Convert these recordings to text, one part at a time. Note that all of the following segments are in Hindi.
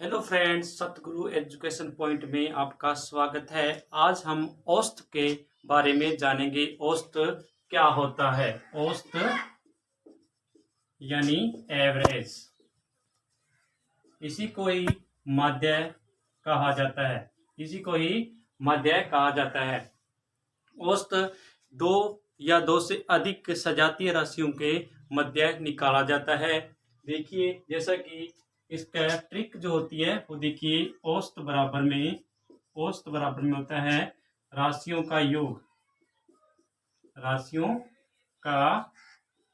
हेलो फ्रेंड्स, सतगुरु एजुकेशन पॉइंट में आपका स्वागत है। आज हम औसत के बारे में जानेंगे। औसत क्या होता है? औसत यानी एवरेज। इसी को ही माध्य कहा जाता है। इसी को ही माध्य कहा जाता है। औसत दो या दो से अधिक सजातीय राशियों के मध्य निकाला जाता है। देखिए, जैसा कि इसका ट्रिक जो होती है वो देखिए, औसत बराबर में होता है राशियों का योग। राशियों का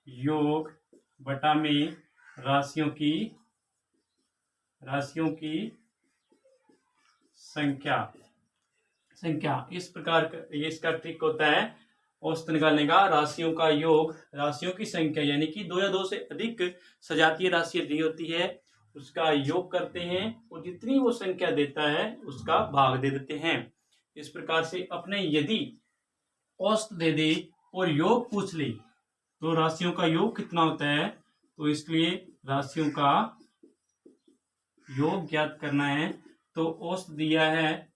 योग बटा में राशियों की संख्या। इस प्रकार का ये इसका ट्रिक होता है औसत निकालने का। राशियों का योग, राशियों की संख्या यानी कि दो या दो से अधिक सजातीय राशियां दी होती है, उसका योग करते हैं और जितनी वो संख्या देता है उसका भाग दे देते हैं। इस प्रकार से अपने यदि औसत दे दे और योग पूछ ले तो राशियों का योग कितना होता है, तो इसलिए राशियों का योग ज्ञात करना है। तो औसत दिया है,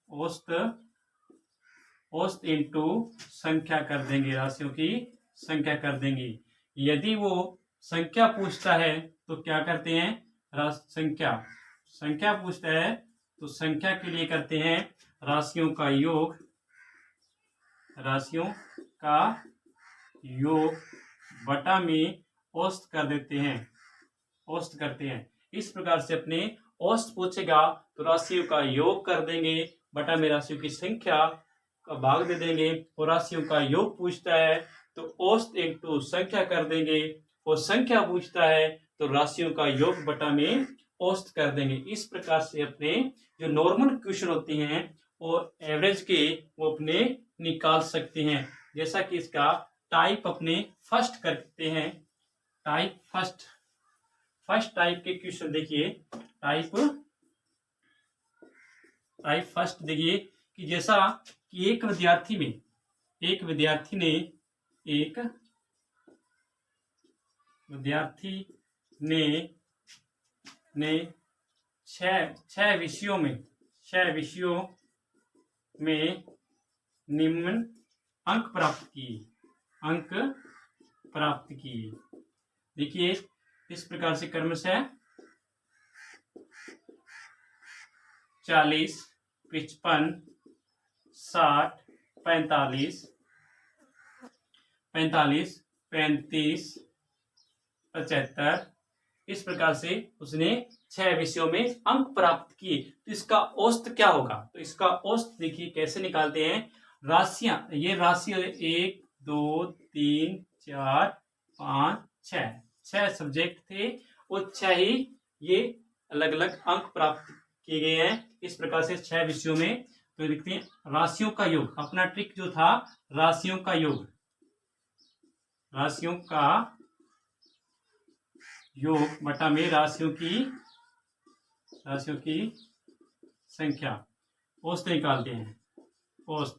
औसत इंटू संख्या कर देंगे, राशियों की संख्या कर देंगे। यदि वो संख्या पूछता है तो क्या करते हैं, संख्या पूछता है तो संख्या के लिए करते हैं राशियों का योग बटा में औसत कर देते हैं, औसत करते हैं। इस प्रकार से अपने औसत पूछेगा तो राशियों का योग कर देंगे बटा में राशियों की संख्या का भाग दे देंगे, और राशियों का योग पूछता है तो औसत इंटू संख्या कर देंगे, और संख्या पूछता है तो राशियों का योग बटा में औसत कर देंगे। इस प्रकार से अपने जो नॉर्मल क्वेश्चन होते हैं और एवरेज के वो अपने निकाल सकते हैं। जैसा कि इसका टाइप अपने फर्स्ट करते हैं। टाइप फर्स्ट टाइप के क्वेश्चन देखिए। टाइप फर्स्ट देखिए कि जैसा कि एक विद्यार्थी ने छह विषयों में निम्न अंक प्राप्त किए। देखिए, इस प्रकार से क्रमशः 40, 55, 60, 45, 35, 75। इस प्रकार से उसने 6 विषयों में अंक प्राप्त किए। तो इसका औसत क्या होगा? तो इसका औसत देखिए कैसे निकालते हैं। राशियां, ये राशि 1 2 3 4 5 6 सब्जेक्ट थे और 6 ही ये अलग अलग अंक प्राप्त किए गए हैं। इस प्रकार से 6 विषयों में तो लिखते हैं राशियों का योग। अपना ट्रिक जो था राशियों का योग बटा में राशियों की संख्या। औसत निकालते हैं। औसत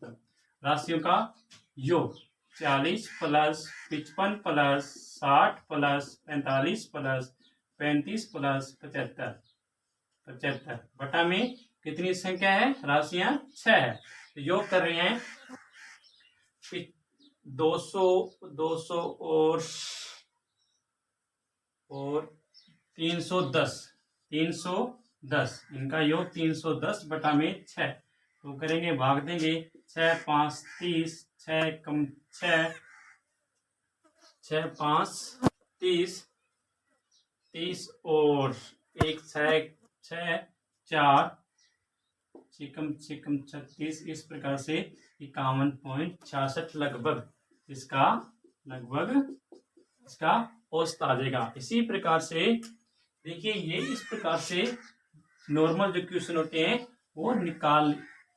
राशियों का योग 40 plus 55 plus 60 plus 45 plus 35 plus 75 बटा में कितनी संख्या है? राशियां 6 है। तो योग कर रहे हैं 200 और 310। इनका योग 310 बटा में 6। तो करेंगे, भाग देंगे। 6 5 30, 6 कम 6 5 30 और 1 6 4 6 36। इस प्रकार से 51.66 लगभग इसका औसत आ जाएगा। इसी प्रकार से देखिए, ये इस प्रकार से नॉर्मल जो क्वेश्चन होते हैं वो निकाल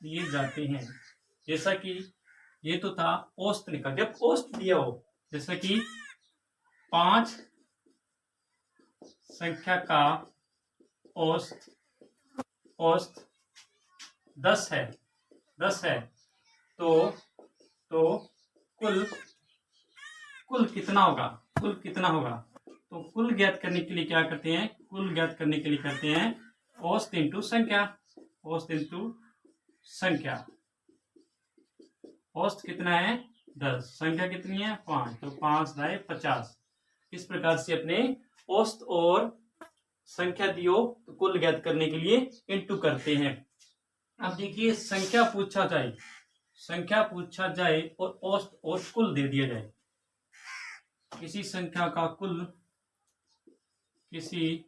लिए जाते हैं। जैसा कि ये तो था औसत निकाल। जब औसत दिया हो, जैसा कि 5 संख्या का औसत 10 है तो कुल कितना होगा? तो कुल ज्ञात करने के लिए क्या करते हैं? कुल ज्ञात करने के लिए करते हैं औसत इंटू संख्या, औसत इंटू संख्या। औसत कितना है 10, संख्या कितनी है 5, तो 5 दाए 50। इस प्रकार से अपने औसत और संख्या दियो तो कुल ज्ञात करने के लिए इंटू करते हैं। अब देखिए संख्या पूछा जाए, संख्या पूछा जाए और औसत और कुल दे दिया जाए। किसी संख्या का कुल, किसी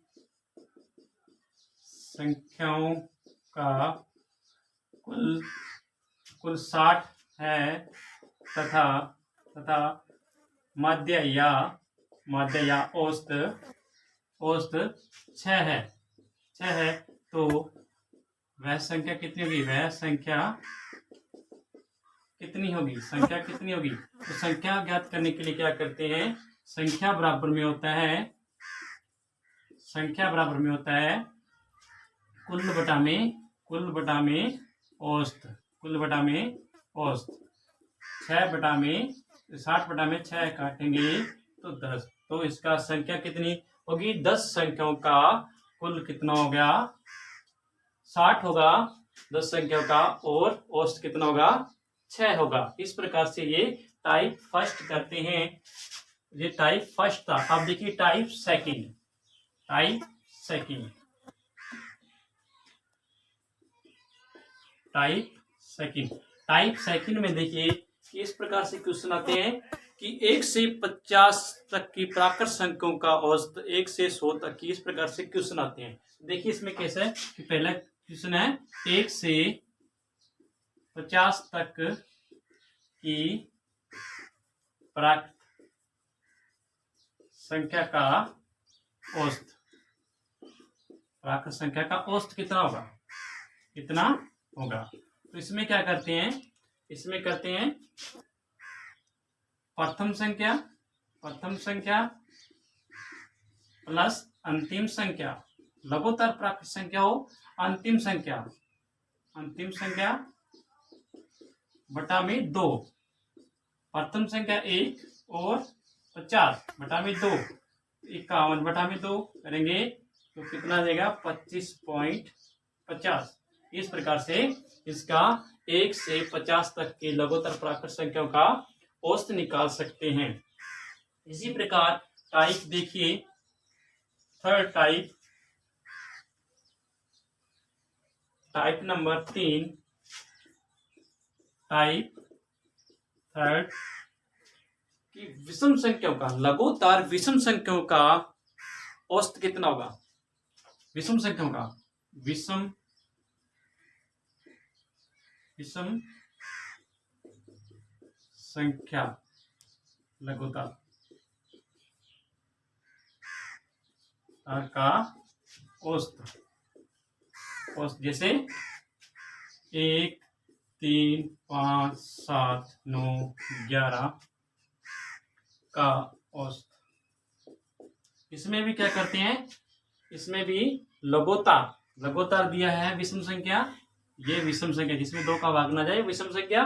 संख्याओं का कुल 60 है तथा मध्य या औसत 6 है, तो वह संख्या कितनी होगी, वह संख्या कितनी होगी, संख्या कितनी होगी। तो संख्या ज्ञात करने के लिए क्या करते हैं, संख्या बराबर में होता है, संख्या बराबर में होता है कुल बटा में औसत, कुल बटा में औसत। 60 बटा में 6 काटेंगे तो 10, तो इसका संख्या कितनी होगी, 10 संख्याओं का कुल कितना हो गया 60 होगा 10 संख्याओं का, और औसत कितना होगा 6 होगा। इस प्रकार से ये टाइप फर्स्ट करते हैं, ये टाइप फर्स्ट था। अब देखिए type second, type second, type second, type second में देखिए इस प्रकार से क्वेश्चन आते हैं कि 1 से 50 तक की प्राकृत संख्याओं का औसत 1 से 100 तक की, इस प्रकार से क्वेश्चन आते हैं। देखिए इसमें कैसा है कि पहला क्वेश्चन है 1 से 50 तक की प्राकृत संख्या का औसत, प्राकृत संख्या का औसत कितना होगा, कितना होगा। तो इसमें क्या करते हैं, इसमें करते हैं प्रथम संख्या प्लस अंतिम संख्या, लगातार प्राकृत संख्या हो, अंतिम संख्या बटा में 2, प्रथम संख्या 1 और 50 बटा में 2, 51 बटा में 2 करेंगे तो कितना आ जाएगा 25.50। इस प्रकार से इसका 1 से 50 तक के लगातार प्राकृत संख्याओं का औसत निकाल सकते हैं। इसी प्रकार टाइप देखिए third type, type number 3, type third की विषम संख्याओं का, लगातार विषम संख्याओं का औसत कितना होगा, विषम संख्याओं का, विषम संख्या लगातार का औसत, जैसे 1, 3, 5, 7, 9, 11 का औसत। इसमें भी क्या करते हैं, इसमें भी लगातार दिया है विषम संख्या, ये विषम संख्या जिसमें 2 का भाग ना जाए विषम संख्या।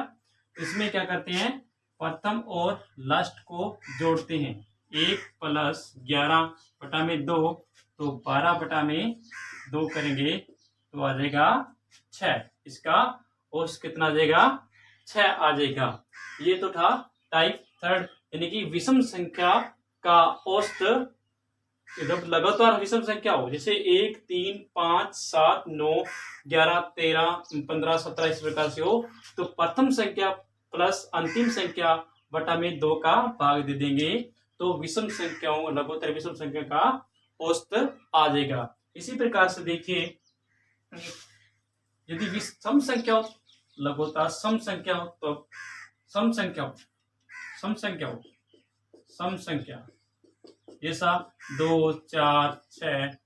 इसमें क्या करते हैं, प्रथम और लास्ट को जोड़ते हैं, 1 प्लस 11 बटा में 2, तो 12 बटा में 2 करेंगे तो आ जाएगा 6। इसका औसत कितना आ जाएगा 6 आ जाएगा। ये तो था टाइप थर्ड, यानी कि विषम संख्या का औसत जब लगातार विषम संख्या हो, जैसे 1, 3, 5, 7, 9, 11, 13, 15, 17 इस प्रकार से हो, तो प्रथम संख्या प्लस अंतिम संख्या बटा में 2 का भाग दे देंगे तो विषम संख्याओं, लगातार विषम संख्या का औसत आ जाएगा। इसी प्रकार से देखिए यदि विषम संख्या लगातार सम संख्या हो, तो सम संख्या जैसा 2, 4, 6,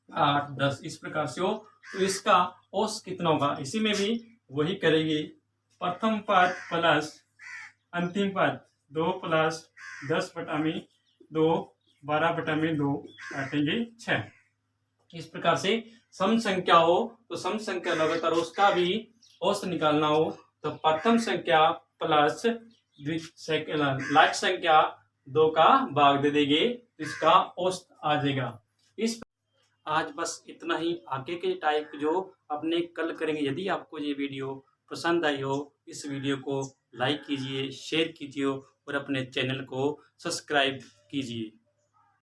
8, 10 इस प्रकार से हो, तो इसका औसत कितना होगा। इसी में भी वही करेंगे, प्रथम पद प्लस अंतिम पद, 2 प्लस 10 बटा में 2, 12 बटा में 2 काटेंगे 6। इस प्रकार से सम संख्या हो तो सम संख्या लगातार उसका भी औसत निकालना हो तो प्रथम संख्या प्लस लास्ट संख्या 2 का भाग दे देंगे, इसका औसत आ जाएगा। इस आज बस इतना ही। आगे के टाइप जो अपने कल करेंगे। यदि आपको ये वीडियो पसंद आई हो, इस वीडियो को लाइक कीजिए, शेयर कीजिए और अपने चैनल को सब्सक्राइब कीजिए।